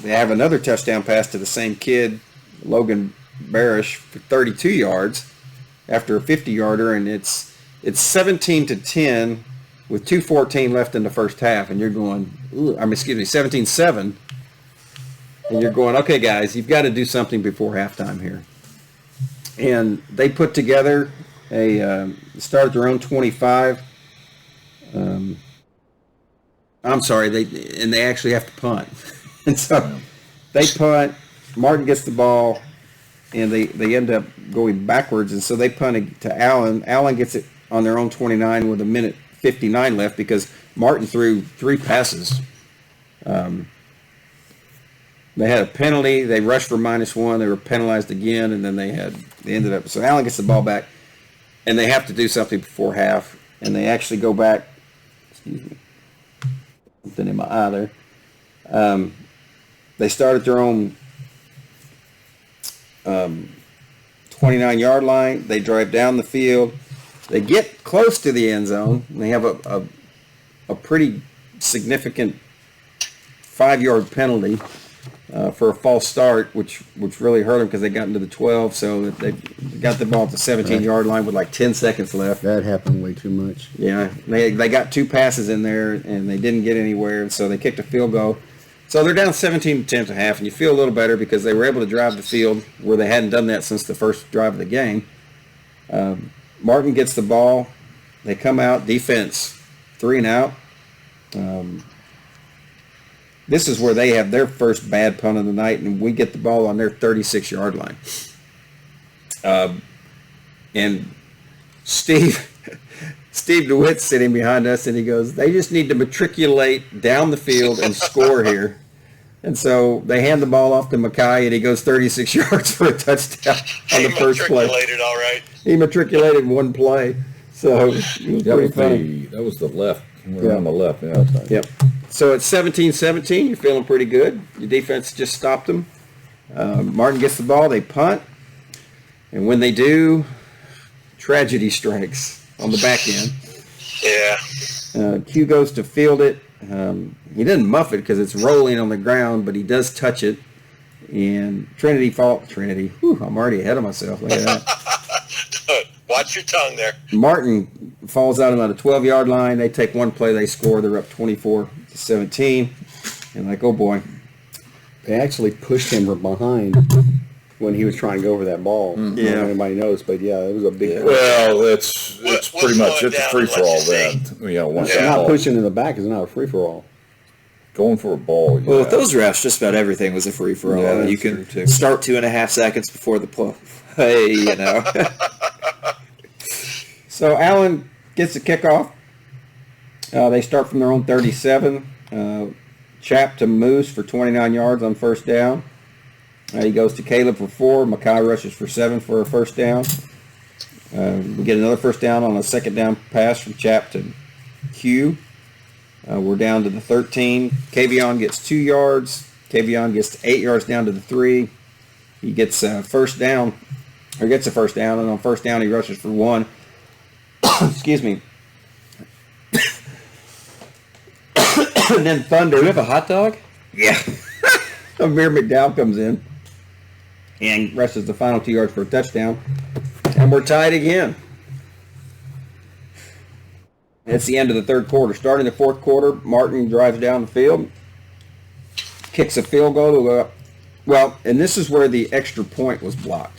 have another touchdown pass to the same kid, Logan Barish, for 32 yards after a 50-yarder, and it's 17-10 with 2:14 left in the first half, and you're going, 17-7, and you're going, okay, guys, you've got to do something before halftime here. And they put together start at their own 25. I'm sorry, they actually have to punt. And so they punt, Martin gets the ball, and they end up going backwards, and so they punted to Allen. Allen gets it on their own 29 with 1:59 left because Martin threw 3 passes. They had a penalty. They rushed for -1. They were penalized again, and then they ended up. So Allen gets the ball back, and they have to do something before half, and they actually go back. Excuse me, something in my eye there. They start at their own 29-yard line. They drive down the field. They get close to the end zone. And they have a pretty significant 5-yard penalty for a false start, which really hurt them because they got into the 12. So they got the ball at the 17-yard line with like 10 seconds left. That happened way too much. Yeah, they got 2 passes in there, and they didn't get anywhere, and so they kicked a field goal. So they're down 17-10 at half, and you feel a little better because they were able to drive the field where they hadn't done that since the first drive of the game. Martin gets the ball. They come out, defense, 3 and out. this is where they have their first bad punt of the night, and we get the ball on their 36-yard line. And Steve DeWitt's sitting behind us, and he goes, they just need to matriculate down the field and score here. And so they hand the ball off to Mackay, and he goes 36 yards for a touchdown on the first play. He matriculated all right. He matriculated one play. So it was pretty funny. That was the left. On the left. Yeah. Yep. So it's 17-17. You're feeling pretty good. Your defense just stopped them. Martin gets the ball. They punt. And when they do, tragedy strikes on the back end. Yeah. Q goes to field it. He doesn't muff it because it's rolling on the ground, but he does touch it. And Trinity. Whew, I'm already ahead of myself. Look at that. Watch your tongue there. Martin falls out on the 12-yard line. They take one play. They score. They're up 24-17. And like, oh boy. They actually pushed him from behind when he was trying to go over that ball. I don't know if anybody knows, but it was a big. Well, it's pretty much it's a free for all then. Once not pushing in the back is not a free for all. Going for a ball. Well, with those refs, just about everything was a free for all. Yeah, you can start 2.5 seconds before the play. Hey, So Allen gets the kickoff. They start from their own 37. Chap to Moose for 29 yards on first down. He goes to Caleb for 4. Mackay rushes for 7 for a first down. We get another first down on a second down pass from Chap to Q. We're down to the 13. Kavion gets 2 yards. Kavion gets 8 yards down to the 3. He gets a first down, and on first down he rushes for 1. Excuse me. And then Thunder. Do we have a hot dog? Yeah. Amir McDowell comes in and rushes the final 2 yards for a touchdown. And we're tied again. It's the end of the third quarter. Starting the fourth quarter, Martin drives down the field, kicks a field goal. Well, and this is where the extra point was blocked.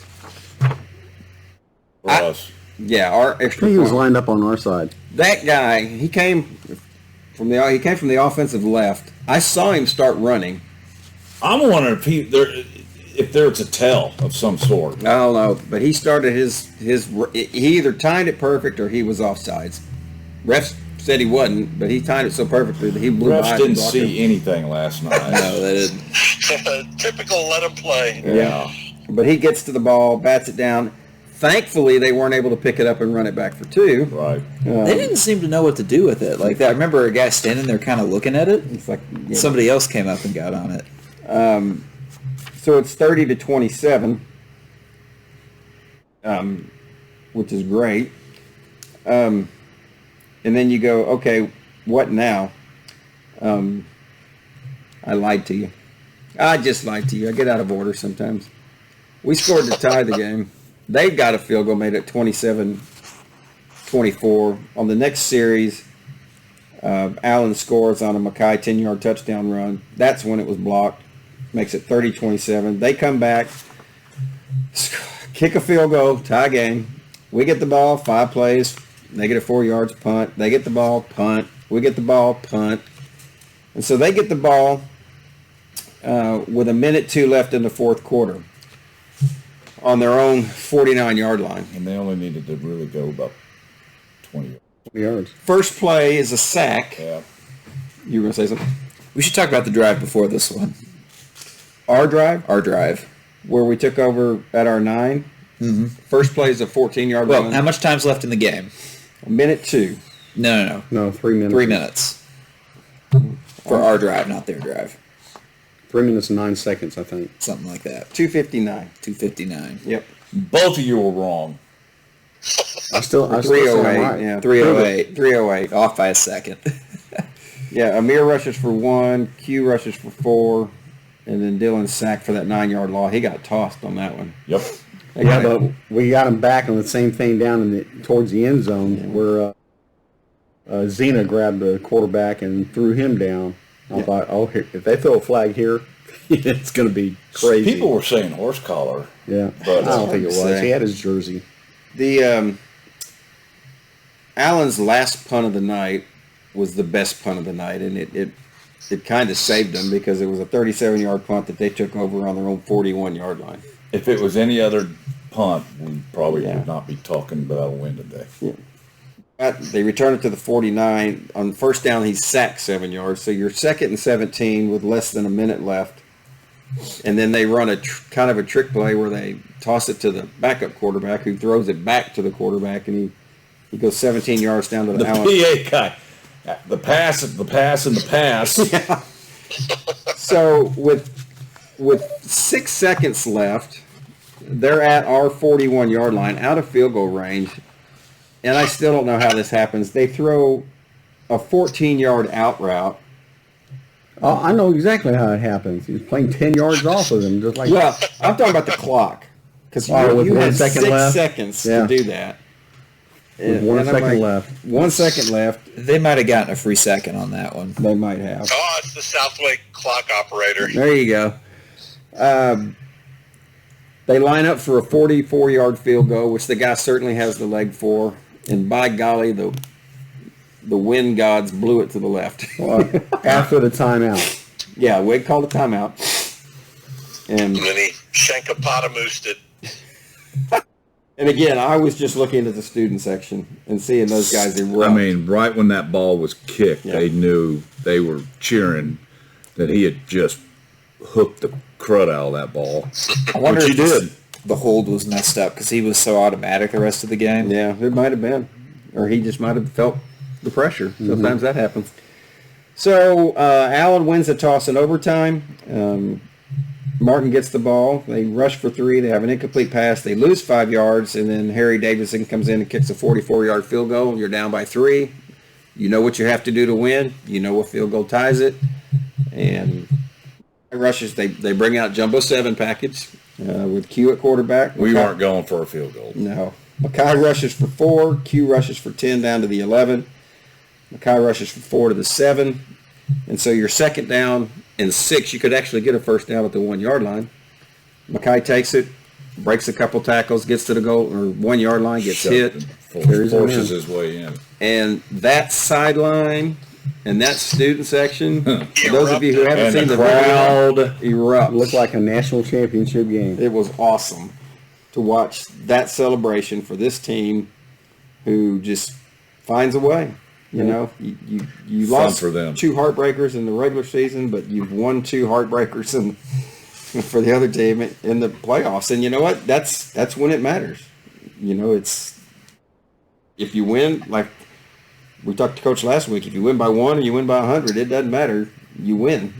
For us. Yeah, our extra point. He was lined up on our side. That guy, he came from the offensive left. I saw him start running. I'm wondering if there's a tell of some sort. I don't know, but he started he either timed it perfect or he was offsides. Refs said he wasn't, but he timed it so perfectly that he blew by. Refs didn't see anything last night. No, they didn't. Typical let him play. Yeah. But he gets to the ball, bats it down. Thankfully, they weren't able to pick it up and run it back for 2. Right. They didn't seem to know what to do with it. Like that. I remember a guy standing there kind of looking at it. It's like Somebody else came up and got on it. So it's 30-27, which is great. And then you go, okay, what now? I lied to you. I just lied to you. I get out of order sometimes. We scored to tie the game. They got a field goal made at 27-24. On the next series, Allen scores on a Mackay 10-yard touchdown run. That's when it was blocked. Makes it 30-27. They come back, kick a field goal, tie game. We get the ball, 5 plays, negative 4 yards, punt. They get the ball, punt. We get the ball, punt. And so they get the ball with 1:02 left in the fourth quarter on their own 49-yard line. And they only needed to really go about 20 yards. First play is a sack. Yeah. You were going to say something? We should talk about the drive before this one. Our drive? Our drive. Where we took over at our 9. Mm-hmm. First play is a 14-yard Well, run. how much time's left in the game? 1:02. No. No, 3 minutes. 3 minutes. For our drive, not their drive. 3 minutes and 9 seconds, I think. Something like that. 2:59. 2:59. Yep. Both of you were wrong. I still 308. right. Yeah. 308. 308. Off by a second. Yeah, Amir rushes for 1, Q rushes for 4, and then Dylan sacked for that 9-yard loss. He got tossed on that one. Yep. Yeah, but we got him back on the same thing down towards the end zone where Zena grabbed the quarterback and threw him down. I thought, if they throw a flag here, it's going to be crazy. People were saying horse collar. Yeah, but I don't think it was. He had his jersey. The Allen's last punt of the night was the best punt of the night, and it kind of saved them because it was a 37-yard punt that they took over on their own 41-yard line. If it was any other punt, we probably would not be talking about a win today. Yeah. But they return it to the 49. On first down, he's sacked 7 yards. So you're 2nd and 17 with less than a minute left. And then they run a kind of a trick play where they toss it to the backup quarterback who throws it back to the quarterback, and he goes 17 yards down to the Allen. PA guy. The pass, and the pass. Yeah. So with 6 seconds left, they're at our 41-yard line, out of field goal range. And I still don't know how this happens. They throw a 14-yard out route. Oh, I know exactly how it happens. He's playing 10 yards off of them, just like Well, I'm talking about the clock. Because with you 1 had second 6 left? seconds Yeah. to do that. with 1 I'm second left. 1 second left. They might have gotten a free second on that one. They might have. Oh, it's the Southway clock operator. There you go. They line up for a 44-yard field goal, which the guy certainly has the leg for. And by golly, the wind gods blew it to the left. After the timeout. Yeah, Wig called a timeout. And And then he shankapotamoosed it. and again, I was just looking at the student section and seeing those guys erupt. I mean, right when that ball was kicked, they knew they were cheering that he had just hooked the crud out of that ball. I wonder Which if he did. the hold was messed up because he was so automatic the rest of the game. Yeah, it might have been. Or he just might have felt the pressure. Sometimes that happens. So Allen wins the toss in overtime. Martin gets the ball. They rush for 3. They have an incomplete pass. They lose 5 yards, and then Harry Davidson comes in and kicks a 44-yard field goal. You're down by 3. You know what you have to do to win. You know what field goal ties it. And rushes. They bring out Jumbo 7 package with Q at quarterback. We weren't going for a field goal. No. Mackay rushes for 4. Q rushes for 10 down to the 11. Mackay rushes for 4 to the 7. And so you're 2nd down and 6. You could actually get a first down at the 1-yard line. Mackay takes it, breaks a couple tackles, gets to the goal or 1-yard line, gets hit. Forces his way in. And that sideline and that student section, for those of you who haven't And seen the the crowd video, erupts. Looked like a national championship game. It was awesome to watch that celebration for this team who just finds a way. You know, you Fun lost for them. 2 heartbreakers in the regular season, but you've won 2 heartbreakers for the other team in the playoffs. And you know what? That's when it matters. You know, it's if you win, like we talked to Coach last week, if you win by 1 or you win by 100, it doesn't matter. You win.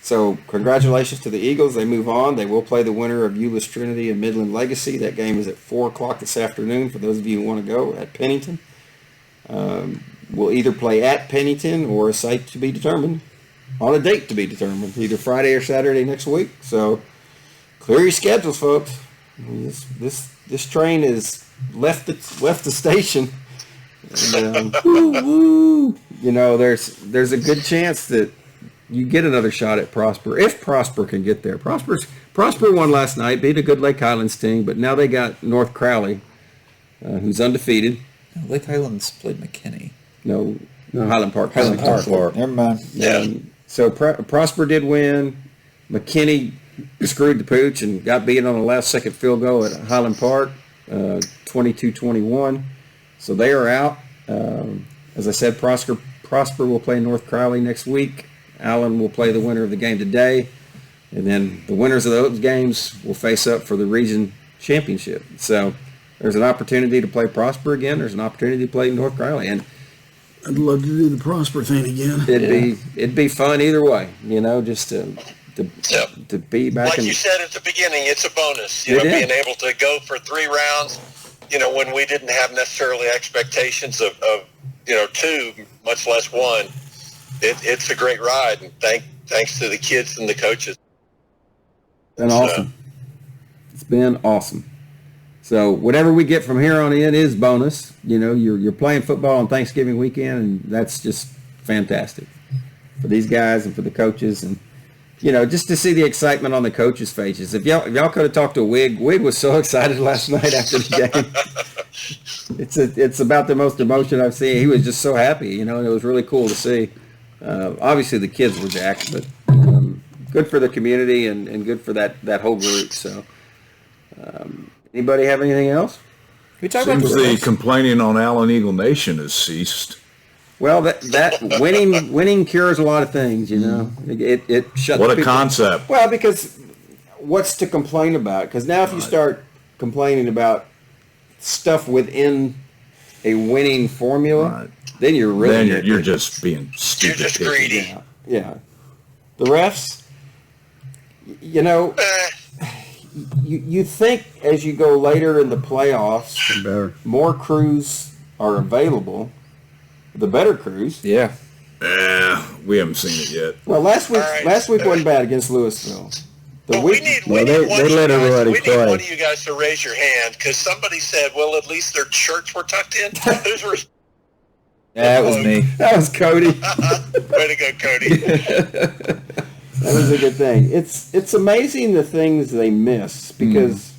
So congratulations to the Eagles. They move on. They will play the winner of Euless Trinity and Midland Legacy. That game is at 4 o'clock this afternoon for those of you who want to go at Pennington. We'll either play at Pennington or a site to be determined on a date to be determined, either Friday or Saturday next week. So clear your schedules, folks. This train has left the station. And, you know, there's a good chance that you get another shot at Prosper if Prosper can get there. Prosper won last night, beat a good Lake Highlands team, but now they got North Crowley, who's undefeated. Lake Highlands played McKinney. No, Highland Park. Highland Park. Never mind. Yeah. So Prosper did win. McKinney screwed the pooch and got beaten on the last-second field goal at Highland Park, 22-21. So they are out. As I said, Prosper will play North Crowley next week. Allen will play the winner of the game today. And then the winners of those games will face up for the region championship. So there's an opportunity to play Prosper again. There's an opportunity to play North Crowley. And I'd love to do the Prosper thing again. it'd be fun either way, you know, just to be back Like in. you said at the beginning, it's a bonus. You It know, is. being able to go for 3 rounds, you know, when we didn't have necessarily expectations of 2, much less 1. It's a great ride, and thanks to the kids and the coaches. Been awesome. It's been awesome. So whatever we get from here on in is bonus. You know, you're playing football on Thanksgiving weekend, and that's just fantastic for these guys and for the coaches, and you know, just to see the excitement on the coaches' faces. If y'all could have talked to Wig was so excited last night after the game. It's about the most emotion I've seen. He was just so happy. You know, and it was really cool to see. Obviously, the kids were jacked, but good for the community and good for that whole group. So, anybody have anything else? We talk about Seems the complaining on Allen Eagle Nation has ceased. Well, that winning cures a lot of things, you know. It shuts. What a people. concept! Well, because what's to complain about? Because now, if you start complaining about stuff within a winning formula, then you're really you're just being stupid. You're just greedy. Yeah. The refs, you know, you think as you go later in the playoffs, more crews are available, the better crews. Yeah. We haven't seen it yet. Well, last week wasn't bad against Louisville. We need one of you guys to raise your hand because somebody said, well, at least their shirts were tucked in. Who's that was me. That was Cody. Way to go, Cody. That was a good thing. It's amazing the things they miss because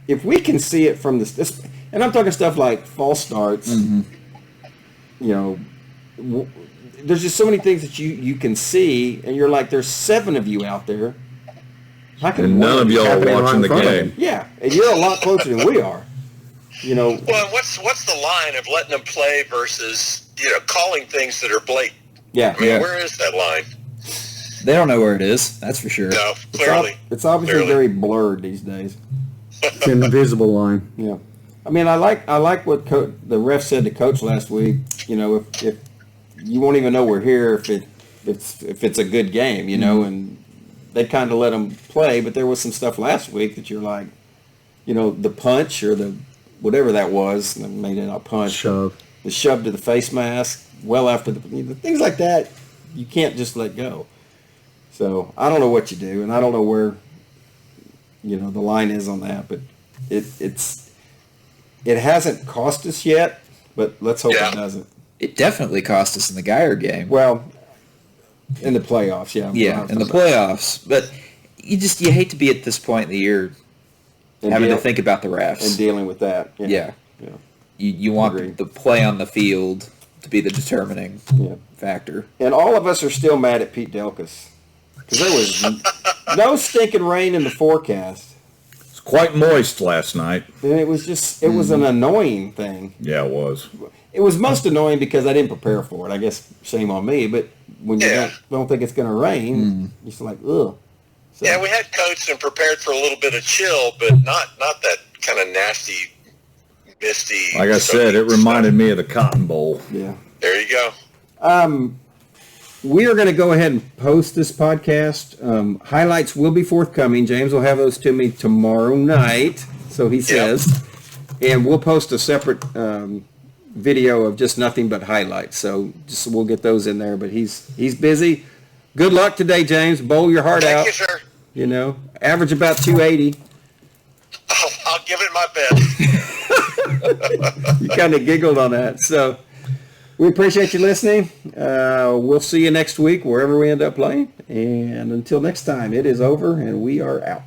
if we can see it from this, and I'm talking stuff like false starts, you know, there's just so many things that you can see, and you're like, there's 7 of you out there. And none of y'all are watching the game. Yeah, and you're a lot closer than we are. You know. Well, what's the line of letting them play versus calling things that are blatant? Yeah. I mean, where is that line? They don't know where it is. That's for sure. No, clearly. It's obviously very blurred these days. It's an invisible line. Yeah. I mean, I like what the ref said to Coach last week. You know, if you won't even know we're here if it's a good game, you know, and they kind of let them play. But there was some stuff last week that you're like, you know, the punch or the whatever that was, maybe not punch, the shove to the face mask, well after the things like that, you can't just let go. So I don't know what you do, and I don't know where, you know, the line is on that, but it hasn't cost us yet, but let's hope it doesn't. It definitely cost us in the Geyer game. Well, in the playoffs, yeah. Yeah, in the playoffs. But you hate to be at this point in the year having to think about the refs. And dealing with that. Yeah. You want the play on the field to be the determining factor. And all of us are still mad at Pete Delkus. Because there was no stinking rain in the forecast. It's quite moist last night. And it was just, it was an annoying thing. Yeah, it was. It was most annoying because I didn't prepare for it. I guess shame on me. But when you don't think it's going to rain, you're just like, ugh. So. Yeah, we had coached and prepared for a little bit of chill, but not that kind of nasty, misty. Like I said, it reminded me of the Cotton Bowl. Yeah. There you go. We are going to go ahead and post this podcast. Highlights will be forthcoming. James will have those to me tomorrow night, so he says. And we'll post a separate video of just nothing but highlights. So we'll get those in there. But he's busy. Good luck today, James. Bowl your heart out. Thank you, sir. You know, average about 280. I'll give it my best. You kind of giggled on that. So we appreciate you listening. We'll see you next week wherever we end up playing. And until next time, it is over and we are out.